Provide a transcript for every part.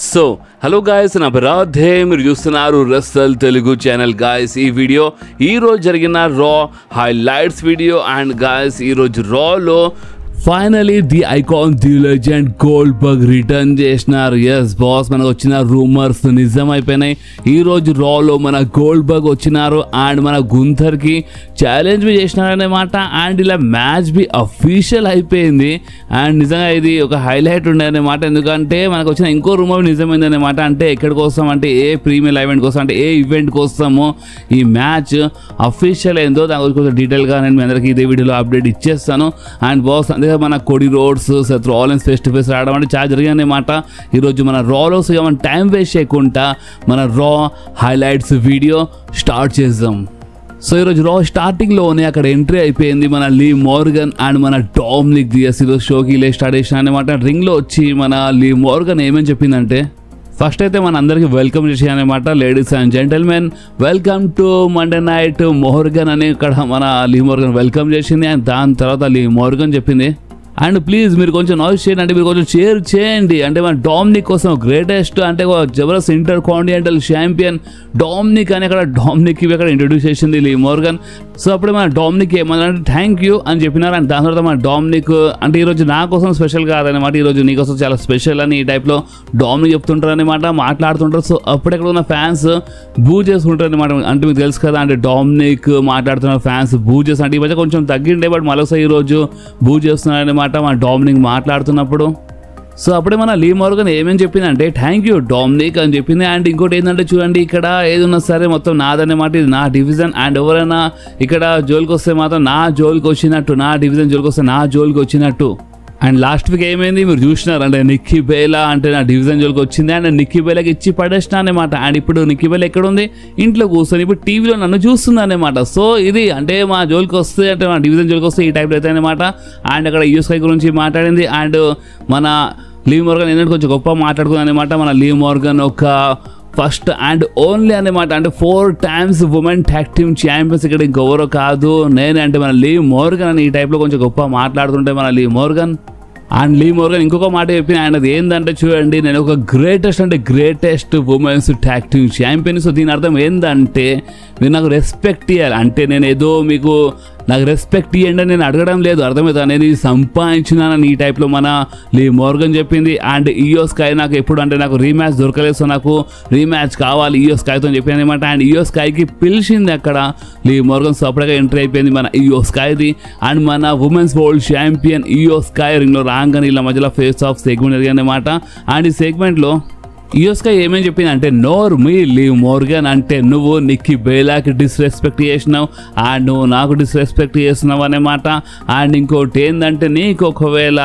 So hello guys, నా బరాధే మీరు చూస్తున్నారు రసల్ తెలుగు ఛానల్. గాయస్ ఈ వీడియో ఈరోజు జరిగిన Raw highlights video. And guys ఈరోజు రాలో finally the icon the legend Goldberg return చేసినారు. ఎస్ బాస్, మనకు వచ్చిన రూమర్స్ నిజం అయిపోయినాయి. ఈరోజు రాలో మన గోల్డ్బర్గ్ వచ్చినారు అండ్ మన గుంథర్కి ఛాలెంజ్ బి చేసినారన్నమాట. అండ్ ఇలా మ్యాచ్ బి అఫీషియల్ అయిపోయింది. అండ్ నిజంగా ఇది ఒక హైలైట్ ఉండేదన్నమాట. ఎందుకంటే మనకు వచ్చిన ఇంకో రూమర్ నిజమైందన్నమాట. అంటే ఎక్కడి కోసం అంటే ఏ ప్రీమియర్ ఈవెంట్ కోసం అంటే ఏ ఈవెంట్ కోసమో ఈ మ్యాచ్ అఫీషియల్ అయిందో దాని గురించి కొంచెం డీటెయిల్గా నేను మీ అందరికీ ఇదే వీడియోలో అప్డేట్ ఇచ్చేస్తాను. అండ్ బాస్ అందుకే మన కోడి roads Seth Rollins face to face రావడం అంటే చాలా జరిగిందన్నమాట. ఈరోజు మన రాలో మనం టైం వేస్ట్ చేయకుండా మన రా హైలైట్స్ వీడియో స్టార్ట్ చేద్దాం. సో ఈరోజు రా స్టార్టింగ్లోనే అక్కడ ఎంట్రీ అయిపోయింది మన లీ మోర్గన్ అండ్ మన డామినిక్ డియాస్. ఈరోజు షోకి ఇలా స్టార్ట్ చేసిన అనమాట. రింగ్లో వచ్చి మన లీ మోర్గన్ ఏమని చెప్పిందంటే, ఫస్ట్ అయితే మన అందరికి వెల్కమ్ చేసానమాట. Ladies and gentlemen, welcome to Monday night Morgan అని ఇక్కడ మన లీ మోర్గన్ వెల్కమ్ చేసింది. అండ్ దాని తర్వాత లీ మోర్గన్ చెప్పింది, అండ్ ప్లీజ్ మీరు కొంచెం నాయిస్ చేయండి, అంటే మీరు కొంచెం షేర్ చేయండి. అంటే మన డామినిక్ కోసం గ్రేటెస్ట్ అంటే జబర్దస్త్ ఇంటర్ కాంటినెంటల్ ఛాంపియన్ డామినిక్ అని అక్కడ డామినిక్ ఇవి అక్కడ ఇంట్రొడ్యూస్ చేసింది లీ మోర్గన్. సో అప్పుడే మన డామినిక్ ఏమన్నారంటే థ్యాంక్ యూ అని చెప్పినారు. అండ్ దాని తర్వాత మన డామినిక్ అంటే ఈరోజు నా కోసం స్పెషల్ కాదనమాట, ఈరోజు నీకోసం చాలా స్పెషల్ అని ఈ టైప్లో డామినిక్ చెప్తుంటారు అనమాట, మాట్లాడుతుంటారు. సో అప్పుడు ఇక్కడ ఉన్న ఫ్యాన్స్ బూ చేసుకుంటారు అనమాట. అంటే మీకు తెలుసు కదా, అంటే డామినిక్ మాట్లాడుతున్న ఫ్యాన్స్ బూ చేస్తారు. అంటే ఈ మధ్య కొంచెం తగ్గిండే, బట్ మరోసారి ఈరోజు బూ చేస్తున్నారు అనమాట మన డామినిక్ మాట్లాడుతున్నప్పుడు. సో అప్పుడే మన లీ మోర్గన్ ఏమేమి చెప్పిందంటే థ్యాంక్ యూ డామినిక్ అని చెప్పింది. అండ్ ఇంకోటి ఏంటంటే చూడండి, ఇక్కడ ఏది ఉన్నా సరే మొత్తం నాదన్నమాట, ఇది నా డివిజన్. అండ్ ఎవరైనా ఇక్కడ జోలికి వస్తే మాత్రం నా జోలికి వచ్చినట్టు, నా డివిజన్ జోలికి వస్తే నా జోలికి వచ్చినట్టు. అండ్ లాస్ట్ వీక్ ఏమైంది మీరు చూసినారు, అంటే నిక్కీ బేలా అంటే నా డివిజన్ జోలికి వచ్చింది. అండ్ నిక్కీ బేలాకి ఇచ్చి పడేసిన అనమాట. అండ్ ఇప్పుడు నిక్కీ బేలా ఎక్కడ ఉంది, ఇంట్లో కూర్చొని ఇప్పుడు టీవీలో నన్ను చూస్తుంది అనమాట. సో ఇది అంటే మా జోలికి వస్తే అంటే మా డివిజన్ జోలికి వస్తే ఈ టైప్లో అవుతాయి అనమాట. అండ్ అక్కడ యూఎస్ఐ గురించి మాట్లాడింది. అండ్ మన లీ మోర్గన్ ఏంటంటే కొంచెం గొప్ప మాట్లాడుకుంది అనమాట. మన లీ మోర్గన్ ఒక ఫస్ట్ అండ్ ఓన్లీ అనమాట, అంటే 4 times women tag team champions ఇక్కడ ఇంకెవరో కాదు నేనే, అంటే మన లీ మోర్గన్ అని ఈ టైప్లో కొంచెం గొప్ప మాట్లాడుతుంటే మన Liv Morgan. And Lee Morgan ఇంకొక మాట చెప్పిన, ఆయన అది ఏంటంటే చూడండి, నేను ఒక greatest women's tag team champion. So దీని అర్థం ఏంటంటే మీరు నాకు రెస్పెక్ట్ ఇవ్వాలి, అంటే నేను ఏదో మీకు నాకు రెస్పెక్ట్ ఇవ్వండి నేను అడగడం లేదు, అర్థమవుతా నేను ఇది సంపాదించినానని ఈ టైప్లో మన లీ మోర్గన్ చెప్పింది. అండ్ ఈయో స్కై నాకు ఎప్పుడు అంటే నాకు రీమ్యాచ్ దొరకలేదు, సో నాకు రీమ్యాచ్ కావాలి ఈయో స్కైతో అని చెప్పింది అనమాట. అండ్ ఈయో స్కైకి పిలిచింది అక్కడ లీ మోర్గన్. సో అప్పటికే ఎంట్రీ అయిపోయింది మన ఈయో స్కైది. అండ్ మన women's world champion Iyo sky రింగ్లో రాగానే ఇలా మధ్యలో ఫేస్ ఆఫ్ సెగ్మెంట్ జరిగిందన్నమాట. అండ్ ఈ సెగ్మెంట్లో యూఎస్కై ఏమేమి చెప్పింది అంటే, నోర్ మీ లీ మోర్గన్, అంటే నువ్వు నిక్కీ బేలాకి డిస్రెస్పెక్ట్ చేసినావు అండ్ నువ్వు నాకు డిస్రెస్పెక్ట్ చేస్తున్నావు అనమాట. అండ్ ఇంకోటి ఏంటంటే నీకు ఒకవేళ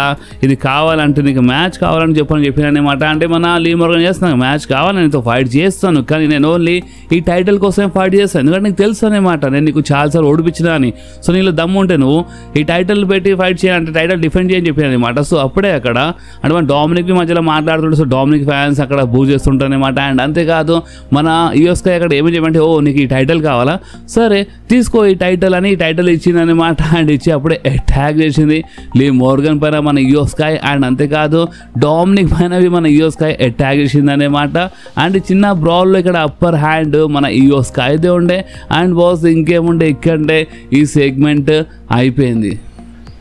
ఇది కావాలంటే నీకు మ్యాచ్ కావాలని చెప్పిన అనమాట. అంటే మన లీ మోర్గన్ చేస్తున్నాను మ్యాచ్ కావాలని నీతో ఫైట్ చేస్తాను, కానీ నేను ఓన్లీ ఈ టైటిల్ కోసమే ఫైట్ చేస్తాను, ఎందుకంటే నీకు తెలుసు అనమాట నేను నీకు చాలాసార్లు ఓడిపించినా అని. సో నీలో దమ్ము ఉంటే నువ్వు ఈ టైటిల్ పెట్టి ఫైట్ చేయాలంటే టైటిల్ డిఫెండ్ చేయని చెప్పిన అనమాట. సో అప్పుడే అక్కడ అంటే మన డామినిక్ మధ్యలో మాట్లాడుతుంటే సో డామినిక్ ఫ్యాన్స్ అక్కడ చేస్తుంటారనమాట. అండ్ అంతేకాదు మన యూఎస్కై అక్కడ ఏమి చేయమంటే, ఓ నీకు ఈ టైటిల్ కావాలా, సరే తీసుకో ఈ టైటిల్ అని ఈ టైటిల్ ఇచ్చిందనమాట. అండ్ ఇచ్చి అప్పుడే అటాక్ చేసింది లీ మోర్గన్ పైన మన యూఎస్కై. అండ్ అంతేకాదు డామినిక్ పైనవి మన యూఎస్కై అటాక్ చేసింది అనమాట. అండ్ చిన్న బ్రాల్లో ఇక్కడ అప్పర్ హ్యాండ్ మన యూఎస్కైదే ఉండే. అండ్ బాస్ ఇంకేముండే ఇక్కడే ఈ సెగ్మెంట్ అయిపోయింది.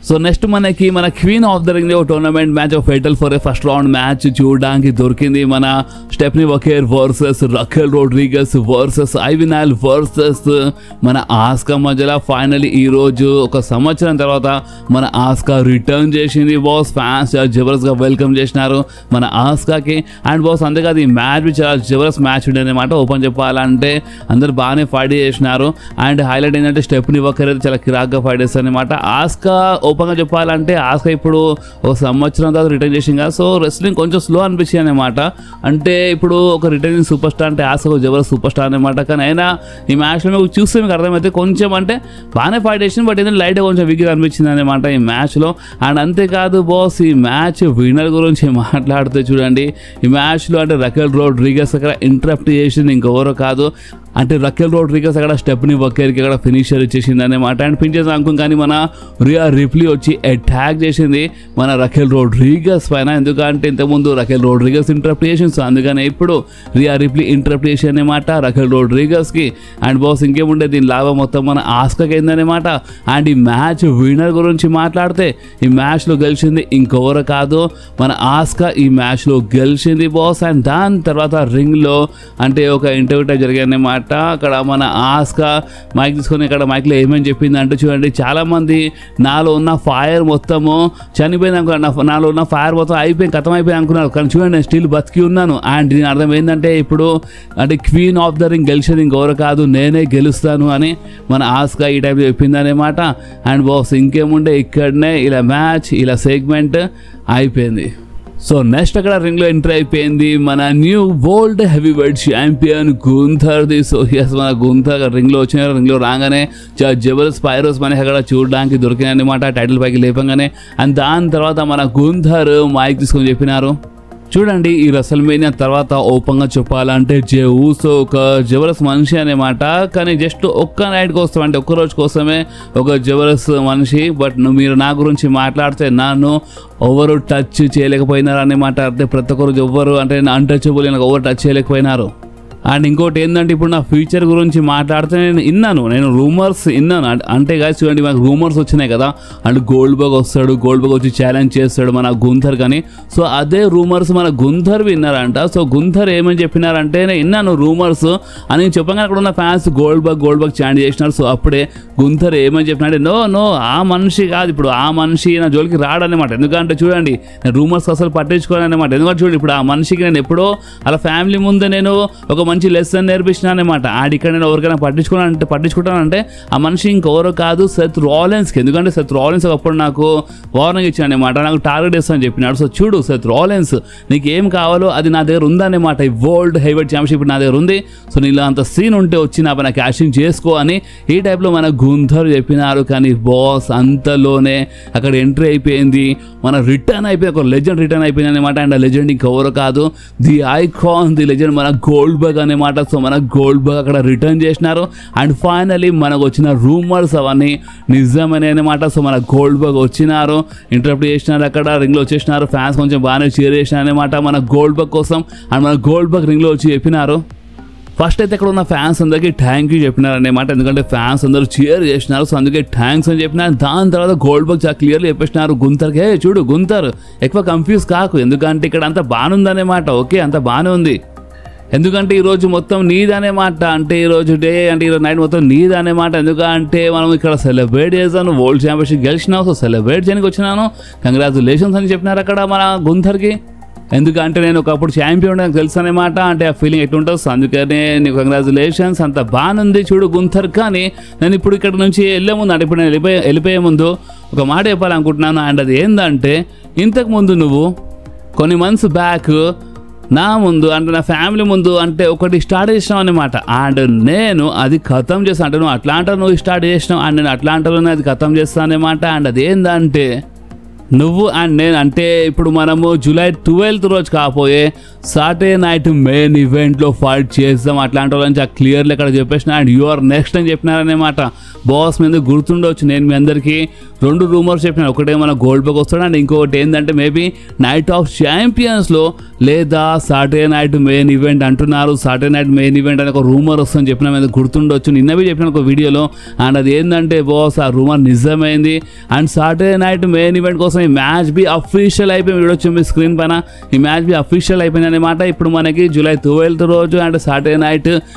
సో నెక్స్ట్ మనకి మన queen of the ring tournament match of fatal four way first round match చూడడానికి దొరికింది. మన Stephanie Vaquer versus Raquel Rodriguez versus Ivy Nile versus మన ఆస్కా మధ్యలో ఫైనలీ ఈరోజు ఒక సంవత్సరం తర్వాత మన ఆస్కా రిటర్న్ చేసింది. బాస్ ఫ్యాన్స్ చాలా జబర్దస్త్గా వెల్కమ్ చేసినారు మన ఆస్కాకి. అండ్ బాస్ అంతేకాదు ఈ మ్యాచ్ చాలా జబర్దస్త్ మ్యాచ్ ఉండేది అనమాట. ఓపెన్ చెప్పాలంటే అందరు బాగానే ఫైట్ చేసినారు. అండ్ హైలైట్ ఏంటంటే స్టెఫనీ వకేర్ అయితే చాలా కిరాక్గా ఫైట్ చేస్తారు అనమాట. ఆస్కా ఓపెన్గా చెప్పాలంటే ఆస్కా ఇప్పుడు ఒక సంవత్సరం తర్వాత రిటర్న్ చేసింది కదా, సో రెస్లింగ్ కొంచెం స్లో అనిపించింది అనమాట. అంటే ఇప్పుడు ఒక రిటర్నింగ్ సూపర్ స్టార్ అంటే ఆస్కా ఒక జబర్దస్త్ సూపర్ స్టార్ అనమాట. కానీ అయినా ఈ మ్యాచ్లో మీకు చూస్తే మీకు అర్థమైతే కొంచెం అంటే బాగానే ఫైట్ చేసింది, బట్ ఏంటంటే లైట్గా కొంచెం వీక్గా అనిపించింది అనమాట ఈ మ్యాచ్లో. అండ్ అంతేకాదు బాస్ ఈ మ్యాచ్ విన్నర్ గురించి మాట్లాడితే చూడండి, ఈ మ్యాచ్లో అంటే రకెల్ రోడ్రిగస్ అక్కడ ఇంటరప్ట్ చేసింది ఇంకెవరో కాదు. అంటే రకెల్ రోడ్రిగస్ అక్కడ స్టెప్ని వకేర్కి అక్కడ ఫినిషర్ ఇచ్చేసింది అనమాట. అండ్ పించేసి అనుకుని కానీ మన రియా రిప్లీ వచ్చి అటాక్ చేసింది మన రకెల్ రోడ్రిగస్ పైన. ఎందుకంటే ఇంతకుముందు రకెల్ రోడ్రిగస్ ఇంటరప్ట్ చేసింది, అందుకనే ఇప్పుడు రియా రిప్లీ ఇంటరప్ట్ చేసి అనమాట రకెల్ రోడ్రిగస్కి. అండ్ బాస్ ఇంకేముండే దీని లాభం మొత్తం మన ఆస్కాకి అయిందనమాట. అండ్ ఈ మ్యాచ్ విన్నర్ గురించి మాట్లాడితే ఈ మ్యాచ్లో గెలిచింది ఇంకెవరు కాదు, మన ఆస్కా ఈ మ్యాచ్లో గెలిచింది బాస్. అండ్ దాని తర్వాత రింగ్లో అంటే ఒక ఇంటర్వ్యూ టైప్ జరిగాయన్నమాట. అక్కడ మన ఆస్కా మైక్ తీసుకొని ఇక్కడ మైక్లో ఏమేమి చెప్పింది అంటే, చూడండి చాలామంది నాలో ఉన్న ఫైర్ మొత్తము చనిపోయింది అనుకున్నాను, నాలో ఉన్న ఫైర్ మొత్తం అయిపోయింది, కథం అయిపోయింది అనుకున్నారు, కానీ చూడండి నేను స్టిల్ బతికి ఉన్నాను. అండ్ దీని అర్థం ఏంటంటే ఇప్పుడు అంటే క్వీన్ ఆఫ్ ద రింగ్ గెలిచేది ఇంకెవరు కాదు, నేనే గెలుస్తాను అని మన ఆస్కా ఈ టైప్లో చెప్పింది అనమాట. అండ్ బాస్ ఇంకేముండే ఇక్కడనే ఇలా మ్యాచ్ ఇలా సెగ్మెంట్ అయిపోయింది. సో నెక్స్ట్ అక్కడ రింగ్లో ఎంట్రీ అయిపోయింది మన new world heavyweight champion గుంథర్ది. సో ఎస్ మన గుంథర్ రింగ్లో వచ్చిన రింగ్లో రాగానే జబర్దస్త్ స్పైరోస్ మనకి అక్కడ చూడడానికి దొరికినాయి అనమాట టైటిల్ పైకి లేపంగానే. అండ్ దాని తర్వాత మన గుంథర్ మైక్ తీసుకొని చెప్పినారు, చూడండి ఈ రెసల్మేనియా తర్వాత ఓపెన్గా చెప్పాలంటే జే ఊసో ఒక జబర్దస్త్ మనిషి అనమాట, కానీ జస్ట్ ఒక్క నైట్ కోసం అంటే ఒక్క రోజు కోసమే ఒక జబర్దస్త్ మనిషి. బట్ మీరు నా గురించి మాట్లాడితే నన్ను ఎవరు టచ్ చేయలేకపోయినారు అనమాట. అంటే ప్రతి ఒక్కరు ఎవ్వరు అంటే అన్టచబుల్ ఎవరు టచ్ చేయలేకపోయినారు. అండ్ ఇంకోటి ఏంటంటే ఇప్పుడు నా ఫ్యూచర్ గురించి మాట్లాడితే నేను రూమర్స్ విన్నాను. అంటే గాయస్ చూడండి మనకు రూమర్స్ వచ్చినాయి కదా, అంటే గోల్డ్బర్గ్ వస్తాడు, గోల్డ్బర్గ్ వచ్చి ఛాలెంజ్ చేస్తాడు మన గుంథర్ కానీ. సో అదే రూమర్స్ మన గుంథర్ విన్నారంట. సో గుంథర్ ఏమని చెప్పినారంటే నేను విన్నాను రూమర్స్ అని చెప్పగానే అక్కడ ఉన్న ఫ్యాన్స్ గోల్డ్బర్గ్ ఛాలెంజ్ చేసినారు. సో అప్పుడే గుంథర్ ఏమని చెప్పినారంటే నో ఆ మనిషి కాదు, ఇప్పుడు ఆ మనిషి నా జోలికి రాడనమాట. ఎందుకంటే చూడండి నేను రూమర్స్ అసలు పట్టించుకోనమాట. ఎందుకంటే చూడండి ఇప్పుడు ఆ మనిషికి నేను ఎప్పుడో అలా ఫ్యామిలీ ముందే నేను ఒక మంచి లెసన్ నేర్పించిన అనమాట. ఇక్కడ నేను ఎవరికైనా పట్టించుకుంటానంటే ఆ మనిషి ఇంకెవరో కాదు సెత్ రాలిన్స్కి. ఎందుకంటే సెత్ రాలిన్స్ ఒకప్పుడు నాకు వార్నింగ్ ఇచ్చాను అనమాట, నాకు టార్గెట్ ఇస్తానని చెప్పినాడు. సో చూడు సెత్ రాలిన్స్ నీకు ఏం కావాలో అది నా దగ్గర ఉందన్నమాట, ఈ వరల్డ్ హెవీవెయిట్ ఛాంపియన్షిప్ నా దగ్గర ఉంది. సో నీలో అంత సీన్ ఉంటే వచ్చి నా పైన క్యాషింగ్ చేసుకో అని ఈ టైప్లో మన గుంథర్ చెప్పినారు. కానీ బాస్ అంతలోనే అక్కడ ఎంట్రీ అయిపోయింది, మన రిటర్న్ అయిపోయింది, ఒక లెజెండ్ రిటర్న్ అయిపోయింది అనమాట. అండ్ ఆ లెజెండ్ ఇంకెవరో కాదు, ది ఐకాన్ ది లెజెండ్ మన గోల్డ్బర్గ్ అనమాట. సో మన గోల్డ్బర్గ్ అక్కడ రిటర్న్ చేసినారు. అండ్ ఫైనలీ మనకు వచ్చిన రూమర్స్ అవన్నీ నిజమనే అనమాట. సో మన గోల్డ్బర్గ్ వచ్చినారు, ఇంటరప్ట్ చేసినారు, అక్కడ రింగ్లో వచ్చేసినారు, ఫ్యాన్స్ కొంచెం బాగానే చీర్ చేసినారు అనమాట మన గోల్డ్బర్గ్ కోసం. అండ్ మన గోల్డ్బర్గ్ రింగ్లో వచ్చి చెప్పినారు. ఫస్ట్ అయితే అక్కడ ఉన్న ఫ్యాన్స్ అందరికీ థ్యాంక్ యూ చెప్పినారు అనమాట, ఎందుకంటే ఫ్యాన్స్ అందరూ చీర్ చేసినారు. సో అందుకే థ్యాంక్స్ అని చెప్పినారు. దాని తర్వాత గోల్డ్బర్గ్ చాలా క్లియర్లీ చెప్పేసినారు గుంథర్కి, చూడు గుంథర్ ఎక్కువ కన్ఫ్యూజ్ కాకు, ఎందుకంటే ఇక్కడ అంత బాగుందనేమాట. ఓకే అంత బాగానే ఉంది, ఎందుకంటే ఈరోజు మొత్తం నీదనే మాట, అంటే ఈరోజు డే అంటే ఈరోజు నైట్ మొత్తం నీదనే మాట. ఎందుకంటే మనం ఇక్కడ సెలబ్రేట్ చేస్తాను, వరల్డ్ ఛాంపియన్షిప్ గెలిచినావు, సో సెలబ్రేట్ చేయడానికి వచ్చినాను, కంగ్రాచులేషన్స్ అని చెప్పినారు అక్కడ మన గుంథర్కి. ఎందుకంటే నేను ఒకప్పుడు ఛాంపియన్ నాకు తెలుసు అనమాట, అంటే ఆ ఫీలింగ్ ఎట్లుంటుంది. సో అందుకనే నీకు కంగ్రాచులేషన్స్, అంత బాగుంది చూడు గుంథర్. కానీ నేను ఇప్పుడు ఇక్కడ నుంచి వెళ్ళే ముందు అంటే ఇప్పుడు నేను వెళ్ళిపోయే ముందు ఒక మాట చెప్పాలనుకుంటున్నాను. అండ్ అది ఏంటంటే ఇంతకుముందు నువ్వు కొన్ని మంత్స్ బ్యాక్ నా ముందు అంటే నా ఫ్యామిలీ ముందు అంటే ఒకటి స్టార్ట్ చేసినావు అనమాట. అండ్ నేను అది ఖతం చేస్తాను, అంటే నువ్వు అట్లాంటాలో నువ్వు స్టార్ట్ చేసినావు, అండ్ నేను అట్లాంటాలోనే అది ఖతం చేస్తాను అనమాట. అండ్ అది ఏంటంటే నువ్వు అండ్ నేను అంటే ఇప్పుడు మనము జూలై 12th రోజు కాపోయే సాటర్డే నైట్ మెయిన్ ఈవెంట్లో ఫైట్ చేద్దాం అట్లాంటి వాళ్ళని క్లియర్లీ ఇక్కడ చెప్పేసిన. అండ్ యు ఆర్ నెక్స్ట్ అని చెప్పినారనమాట. బాస్ మీద గుర్తుండవచ్చు, నేను మీ అందరికీ 2 రూమర్స్ చెప్పినాను, ఒకటే మన గోల్డ్బర్గ్ వస్తాడు, అండ్ ఇంకొకటి ఏంటంటే మేబీ నైట్ ఆఫ్ ఛాంపియన్స్లో లేదా సాటర్డే నైట్ మెయిన్ ఈవెంట్ అంటున్నారు. సాటర్డే నైట్ మెయిన్ ఈవెంట్ అని ఒక రూమర్ వస్తుందని చెప్పిన మీద గుర్తుండొచ్చు, నిన్నవి చెప్పిన ఒక వీడియోలో. అండ్ అది ఏంటంటే బాస్ ఆ రూమర్ నిజమైంది. And Saturday night main event కోసం ఈ మ్యాచ్ బి అఫీషియల్ అయిపోయింది, వీడొచ్చు మీ స్క్రీన్ పైన ఈ మ్యాచ్ బి అఫీషియల్ అయిపోయింది అనమాట. ఇప్పుడు మనకి జూలై 12th రోజు అండ్ సాటర్డే నైట్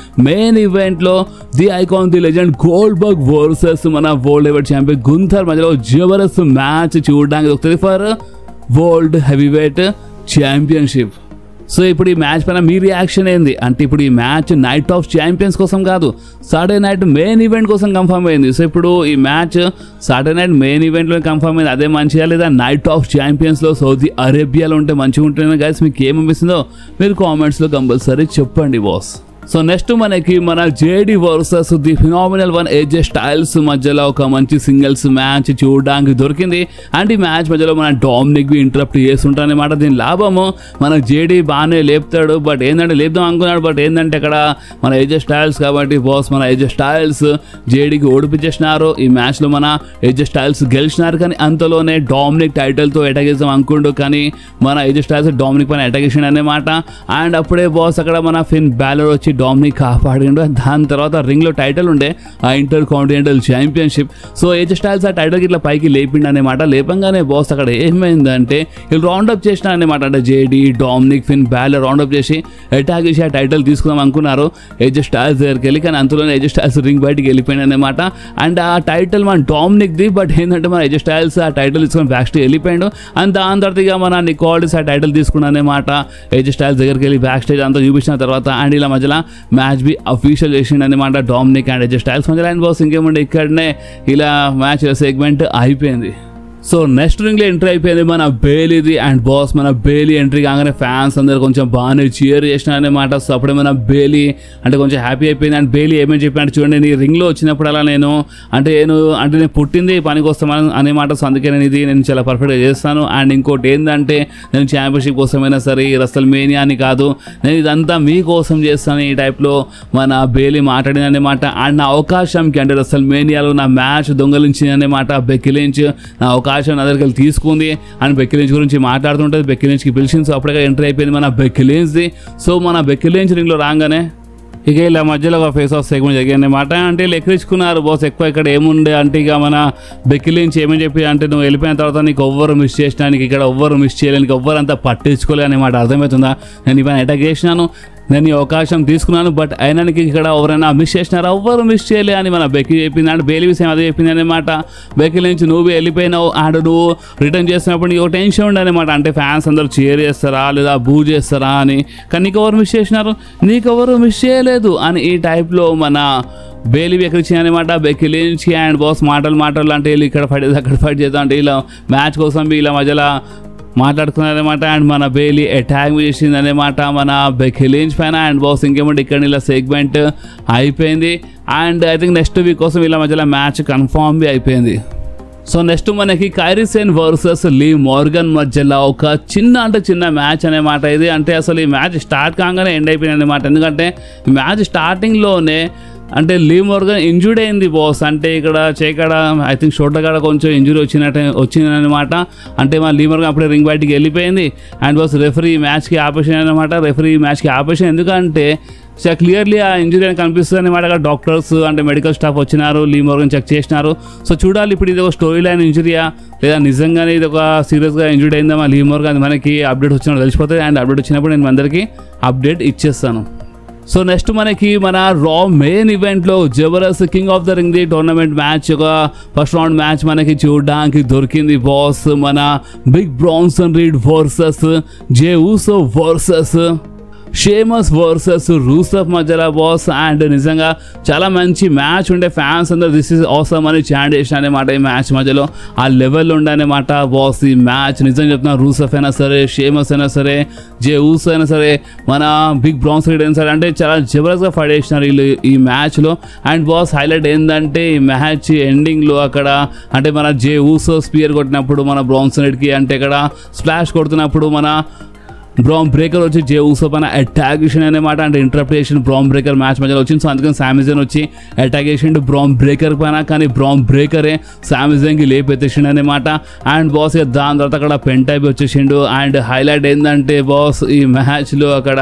మెయిన్ ఈవెంట్లో the icon the legend Goldberg versus మన వరల్డ్ హెవీవెయిట్ ఛాంపియన్ గుంథర్ మధ్యలో జబర్దస్త్ మ్యాచ్ చూడడానికి దొరుకుతుంది for world heavyweight championship. So ఇప్పుడు ఈ మ్యాచ్ పైన మీ రియాక్షన్ ఏంది అంటే, ఇప్పుడు ఈ మ్యాచ్ నైట్ ఆఫ్ ఛాంపియన్స్ కోసం కాదు, సాటర్డే నైట్ మెయిన్ ఈవెంట్ కోసం కన్ఫర్మ్ అయింది. సో ఇప్పుడు ఈ మ్యాచ్ సాటర్డే నైట్ మెయిన్ ఈవెంట్లో కన్ఫర్మ్ అయింది, అదే మంచిగా లేదా నైట్ ఆఫ్ ఛాంపియన్స్లో సౌదీ అరేబియాలో ఉంటే మంచిగా ఉంటుంది గైస్. మీకు ఏమనిపిస్తుందో మీరు కామెంట్స్లో కంపల్సరీ చెప్పండి బాస్. సో నెక్స్ట్ మనకి మన JD versus the phenomenal one ఏజే styles మధ్యలో ఒక మంచి సింగిల్స్ మ్యాచ్ చూడడానికి దొరికింది. అండ్ ఈ మ్యాచ్ మధ్యలో మన డామినిక్ ఇంటరప్ట్ చేస్తుంటారనమాట. దీని లాభము మన జేడి బాగానే లేపుతాడు, బట్ ఏంటంటే లేపుదాం అనుకున్నాడు, బట్ ఏంటంటే ఇక్కడ మన ఏజే స్టైల్స్ కాబట్టి బాస్ మన ఏజే స్టైల్స్ జేడీకి ఓడిపించేసినారు. ఈ మ్యాచ్లో మన ఏజే స్టైల్స్ గెలిచినారు, కానీ అంతలోనే డామినిక్ టైటిల్తో అటాక్ చేద్దాం అనుకుంటూ కానీ మన ఏజే స్టైల్స్ డామినిక్ పైన అటాక్ చేసిండు అనమాట. అండ్ అప్పుడే బాస్ అక్కడ మన ఫిన్ బ్యాలర్ వచ్చి డామినిక్ కాపాడిండు. దాని తర్వాత రింగ్ లో టైటిల్ ఉండే ఆ inter continental championship. So ఏజే styles ఆ టైటిల్ ఇట్లా పైకి లేపిండు అనమాట. లేపంగానే బాస్ అక్కడ ఏమైందంటే వీళ్ళు రౌండప్ చేసిన అనమాట. అంటే జేడీ డామినిక్ ఫిన్ బ్యాలర్ రౌండప్ చేసి అటాక్ చేసి ఆ టైటిల్ తీసుకుందాం అనుకున్నారు ఏజే స్టైల్స్ దగ్గరికి వెళ్ళి, కానీ అంతలోనే ఏజే స్టైల్స్ రింగ్ బయటికి వెళ్ళిపోయింది అనమాట. అండ్ ఆ టైటిల్ మన డామినిక్ ది, బట్ ఏంటంటే మన ఏజే స్టైల్స్ ఆ టైటిల్ తీసుకొని బ్యాక్ స్టేజ్ వెళ్ళిపోయాడు. అండ్ దాని తర్వాత ఇక మన నికోల్డిస్ ఆ టైటిల్ తీసుకున్నాను అనమాట. ఏజే స్టైల్స్ దగ్గరికి వెళ్ళి బ్యాక్ స్టేజ్ అంతా చూపించిన తర్వాత అండ్ ఇలా మధ్యలో మ్యాచ్ బి అఫీషియల్ చేసిండు అనమాట డామినిక్ అండ్ ఏజే స్టైల్స్ మధ్యలో. అండ్ బాస్ ఇంకేమంటే ఇక్కడనే ఇలా మ్యాచ్ సెగ్మెంట్ అయిపోయింది. సో నెక్స్ట్ రింగ్ లో ఎంట్రీ అయిపోయింది మన బేలీది. అండ్ బాస్ మన బేలీ ఎంట్రీ కాగానే ఫ్యాన్స్ అందరు కొంచెం బాగానే చీర్ చేసినారనమాట. సో అప్పుడే మన బేలీ అంటే కొంచెం హ్యాపీ అయిపోయింది. అండ్ బేలీ ఏమేమి చెప్పినట్టు చూడండి, నీ రింగ్ లో వచ్చినప్పుడు అలా నేను పుట్టింది పనికి వస్తామని అనేమాట. సో అందుకే నేను చాలా పర్ఫెక్ట్గా చేస్తాను. అండ్ ఇంకోటి ఏంటంటే నేను ఛాంపియన్షిప్ కోసమైనా సరే రెస్టల్ మేనియా అని కాదు, నేను ఇదంతా మీకోసం చేస్తాను ఈ టైప్లో మన బేలీ మాట్లాడింది అనమాట. అండ్ నా అవకాశంకి అంటే రెస్టల్ మేనియాలో నా మ్యాచ్ దొంగలించింది అనమాట బెక్కీ లించ్. నా అవకాశం నా దగ్గరికి తీసుకుంది అండ్ బెక్కీ లించ్ గురించి మాట్లాడుతుంటుంది. బెక్కీ లించ్కి పిలిచింది. సో అప్పుడే ఎంట్రీ అయిపోయింది మన బెక్కీ లించ్ది. సో మన బెక్కీ లించ్ రింగ్లో రాగానే ఇక ఇలా మధ్యలో ఒక ఫేస్ ఆఫ్ సెగ్మెంట్ జరిగింది అనమాట. అంటే వీళ్ళు ఎక్కించుకున్నారు బాస్ ఎక్కువ ఇక్కడ ఏముండే అంటే ఇక మన బెక్కీ లించ్ ఏమని చెప్పి అంటే నువ్వు వెళ్ళిపోయిన తర్వాత నీకు ఎవ్వరు మిస్ చేసినానికి ఇక్కడ ఎవ్వరు మిస్ చేయలేనికి ఎవ్వరు అంతా పట్టించుకోలే అనమాట. అర్థమవుతుందా? నేను ఇవన్నీ అటాక్ చేసినాను, నేను ఈ అవకాశం తీసుకున్నాను, బట్ అయినానికి ఇక్కడ ఎవరైనా మిస్ చేసినారా? ఎవ్వరు మిస్ చేయలే అని మన బెక్కీ చెప్పింది. అంటే బేలీ విషయం అదే చెప్పింది అనమాట. బెక్కీ నుంచి నువ్వు వెళ్ళిపోయినావు అండ్ నువ్వు రిటర్న్ చేసినప్పుడు నీకు ఒక టెన్షన్ ఉండే అనమాట. అంటే ఫ్యాన్స్ అందరూ చీర్ చేస్తారా లేదా బూ చేస్తారా అని, కానీ నీకు ఎవరు మిస్ చేసినారు? నీకెవరు మిస్ చేయలేదు అని ఈ టైప్లో మన బేలీ ఎక్కడిచ్చి అనమాట బెక్కీ లించ్. అండ్ బాస్ మాటలు అంటే వీళ్ళు ఇక్కడ ఫైట్ అక్కడ ఫైట్ చేద్దాం అంటే ఇలా మ్యాచ్ కోసం వీళ్ళ మధ్యలో మాట్లాడుకున్నారనమాట. అండ్ మన బేలీ అటాక్ చేసింది అనమాట మన బెక్కీ లించ్ పైన. అండ్ బాస్ ఇంకేమంటే ఇక్కడ ఇలా సెగ్మెంట్ అయిపోయింది. And I think next week కోసం ఇలా మధ్యలో మ్యాచ్ కన్ఫామ్ బి అయిపోయింది. సో నెక్స్ట్ మనకి కైరీ సేన్ వర్సెస్ లీ మోర్గన్ మధ్యలో ఒక చిన్న మ్యాచ్ అనమాట ఇది. అంటే అసలు ఈ మ్యాచ్ స్టార్ట్ కాగానే ఎండ్ అయిపోయింది అనమాట. ఎందుకంటే ఈ మ్యాచ్ స్టార్టింగ్లోనే అంటే లీ మోర్గన్ ఇంజూర్డ్ అయింది బాస్. అంటే ఇక్కడ చేయకాడ ఐ థింక్ షోల్డర్ కాడ కొంచెం ఇంజురీ వచ్చిందనమాట. అంటే మన లీ మోర్గన్ అప్పుడే రింగ్ బయటికి వెళ్ళిపోయింది. అండ్ బాస్ రెఫరీ మ్యాచ్కి ఆపేషన్ అనమాట. రెఫరీ మ్యాచ్కి ఆపేషన్ ఎందుకంటే క్లియర్లీ ఆ ఇంజురీ అని కనిపిస్తుంది అనమాట. అక్కడ డాక్టర్స్ అంటే మెడికల్ స్టాఫ్ వచ్చినారు, లీ మోర్గన్ చెక్ చేసినారు. సో చూడాలి ఇప్పుడు ఇది ఒక స్టోరీ లైన్ ఇంజురీయా లేదా నిజంగానే ఇది ఒక సీరియస్గా ఇంజురీ అయిందా మా లీ మోర్గన్, అది మనకి అప్డేట్ వచ్చినప్పుడు తెలిసిపోతుంది. అండ్ అప్డేట్ వచ్చినప్పుడు నేను అందరికీ అప్డేట్ ఇచ్చేస్తాను. సో నెక్స్ట్ మనకి మన రా మెయిన్ ఈవెంట్లో Jabardasth king of the ring the tournament match ఒక ఫస్ట్ రౌండ్ మ్యాచ్ మనకి చూడడానికి దొరికింది బాస్. మన బిగ్ బ్రాన్సన్ రీడ్ వర్సెస్ జే ఊసో వర్సెస్ షేమస్ వర్సెస్ రూసఫ్ మధ్యలో బాస్. అండ్ నిజంగా చాలా మంచి మ్యాచ్ ఉండే, ఫ్యాన్స్ అందరూ దిస్ ఇస్ ఆసమ్ అని చాంట్ చేసిన అనమాట. ఈ మ్యాచ్ మధ్యలో ఆ లెవెల్లో ఉండనమాట బాస్ ఈ మ్యాచ్. నిజంగా చెప్తున్నా, రూసఫ్ అయినా సరే, షేమస్ అయినా సరే, జే ఊసో అయినా సరే, మన బిగ్ బ్రాన్స్ రీడ్ అయినా సరే, అంటే చాలా జబర్దస్త్గా ఫైట్ చేసినారు వీళ్ళు ఈ మ్యాచ్లో. అండ్ బాస్ హైలైట్ ఏంటంటే ఈ మ్యాచ్ ఎండింగ్లో అక్కడ అంటే మన జే ఊసో స్పియర్ కొట్టినప్పుడు మన బ్రాన్స్ రీడ్కి అంటే ఇక్కడ స్ప్లాష్ కొడుతున్నప్పుడు మన బ్రామ్ బ్రేకర్ వచ్చి జే ఊసో పైన అటాక్ చేసిండు అనమాట. అంటే ఇంటర్ప్రిటేషన్ బ్రామ్ బ్రేకర్ మ్యాచ్ మధ్యలో వచ్చింది. సో అందుకని సామీ జైన్ వచ్చి అటాక్ చేసిండు బ్రామ్ బ్రేకర్ పైన, కానీ బ్రామ్ బ్రేకరే సామీ జైన్కి లేపెత్తేసిండు అనమాట. అండ్ బాస్ దాని తర్వాత అక్కడ పెన్ టైప్ వచ్చేసిండు. అండ్ హైలైట్ ఏంటంటే బాస్ ఈ మ్యాచ్లో అక్కడ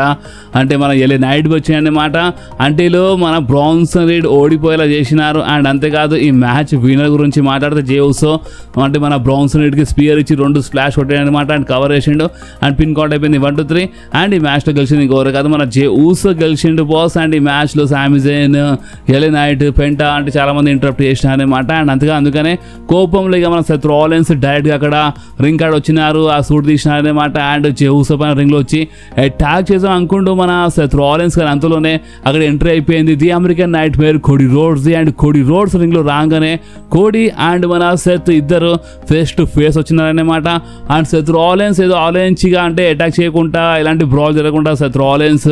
అంటే మన ఎలే నైట్ వచ్చింది అనమాట. అంటే మన బ్రాన్సన్ రీడ్ ఓడిపోయేలా చేసినారు. అండ్ అంతేకాదు ఈ మ్యాచ్ విన్నర్ గురించి మాట్లాడితే జే ఊసో అంటే మన బ్రాన్సన్ రీడ్కి స్పియర్ ఇచ్చి 2 స్ప్లాష్ కొట్టాడు అనమాట. అండ్ కవర్ చేసిండు అండ్ పిన్ కౌంట్ అయిపోయింది 1-2-3. అండ్ ఈ మ్యాచ్లో గెలిచింది ఇంకోరు కాదు మన జే ఊసో గెలిచిండు బాస్. అండ్ ఈ మ్యాచ్లో సామీ జైన్, ఎలే నైట్, పెంటా అంటే చాలా మంది ఇంటరప్ట్ చేసినారు అనమాట. అండ్ అందుకనే కోపంలో ఇక మన సెత్ రాలిన్స్ డైరెక్ట్గా అక్కడ రింగ్ కార్డ్ వచ్చినారు, ఆ సూట్ తీసినారు అనమాట. అండ్ జే ఊసో పైన రింగ్లో వచ్చి అటాక్ చేద్దాం అనుకుంటూ మన సెత్ రాలిన్స్ కానీ అంతలోనే అక్కడ ఎంట్రీ అయిపోయింది the American nightmare Cody Rhodes. And Cody Rhodes రింగ్లో రాగానే కోడీ అండ్ మన సెత్ ఇద్దరు ఫేస్ టు ఫేస్ వచ్చినారనమాట. అండ్ సెత్ రాలిన్స్ ఏదో ఆలోచించిగా అంటే అటాక్ చేయకుండా ఎలాంటి బ్రాల్ జరగకుండా సెత్ రాలిన్స్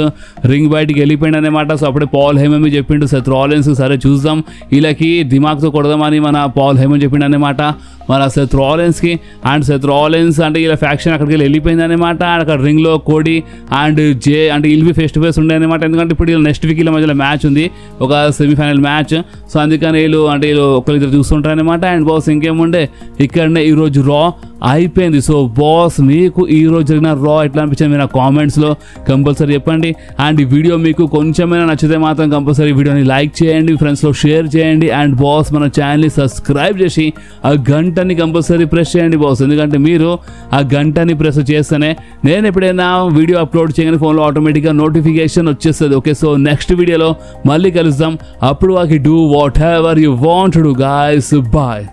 రింగ్ బయటికి వెళ్ళిపోయింది అనమాట. సో అప్పుడే పాల్ హేమన్ చెప్పిండు సెత్ రాలిన్స్ సరే చూద్దాం వీళ్ళకి దిమాగ్తో కొడదామని మన పాల్ హేమన్ చెప్పిండు అనమాట మన సెత్ రాలిన్స్కి. అండ్ సెత్ రాలిన్స్ అంటే ఇలా ఫ్యాక్షన్ అక్కడికి వెళ్ళిపోయింది అనమాట. అండ్ అక్కడ రింగ్లో కోడి అండ్ జే అంటే వీళ్ళు ఫేస్ టు ఫేస్ ఉండే అనమాట. ఎందుకంటే ఇప్పుడు వీళ్ళు నెక్స్ట్ వీక్ వీళ్ళ మధ్యలో మ్యాచ్ ఉంది, ఒక సెమీఫైనల్ మ్యాచ్. సో అందుకని వీళ్ళు ఒకరిద్దరు చూస్తుంటారు అనమాట. అండ్ బాస్ ఇంకేముండే ఇక్కడనే ఈరోజు రా అయిపోయింది. సో బాస్ మీకు ఈరోజు జరిగిన రా ఎట్లా అనిపించింది మీరు నా కామెంట్స్లో కంపల్సరీ చెప్పండి. అండ్ ఈ వీడియో మీకు కొంచెమైనా నచ్చితే మాత్రం కంపల్సరీ వీడియోని లైక్ చేయండి, ఫ్రెండ్స్లో షేర్ చేయండి. అండ్ బాస్ మన ఛానల్ని సబ్స్క్రైబ్ చేసి ఆ గంటని కంపల్సరీ ప్రెస్ చేయండి బాస్. ఎందుకంటే మీరు ఆ గంటని ప్రెస్ చేస్తేనే నేను ఎప్పుడైనా వీడియో అప్లోడ్ చేయగానే ఫోన్లో ఆటోమేటిక్గా నోటిఫికేషన్ వచ్చేస్తుంది. ఓకే, సో నెక్స్ట్ వీడియోలో మళ్ళీ కలుద్దాం. అప్పుడు వాకి do whatever you want to do guys. Bye.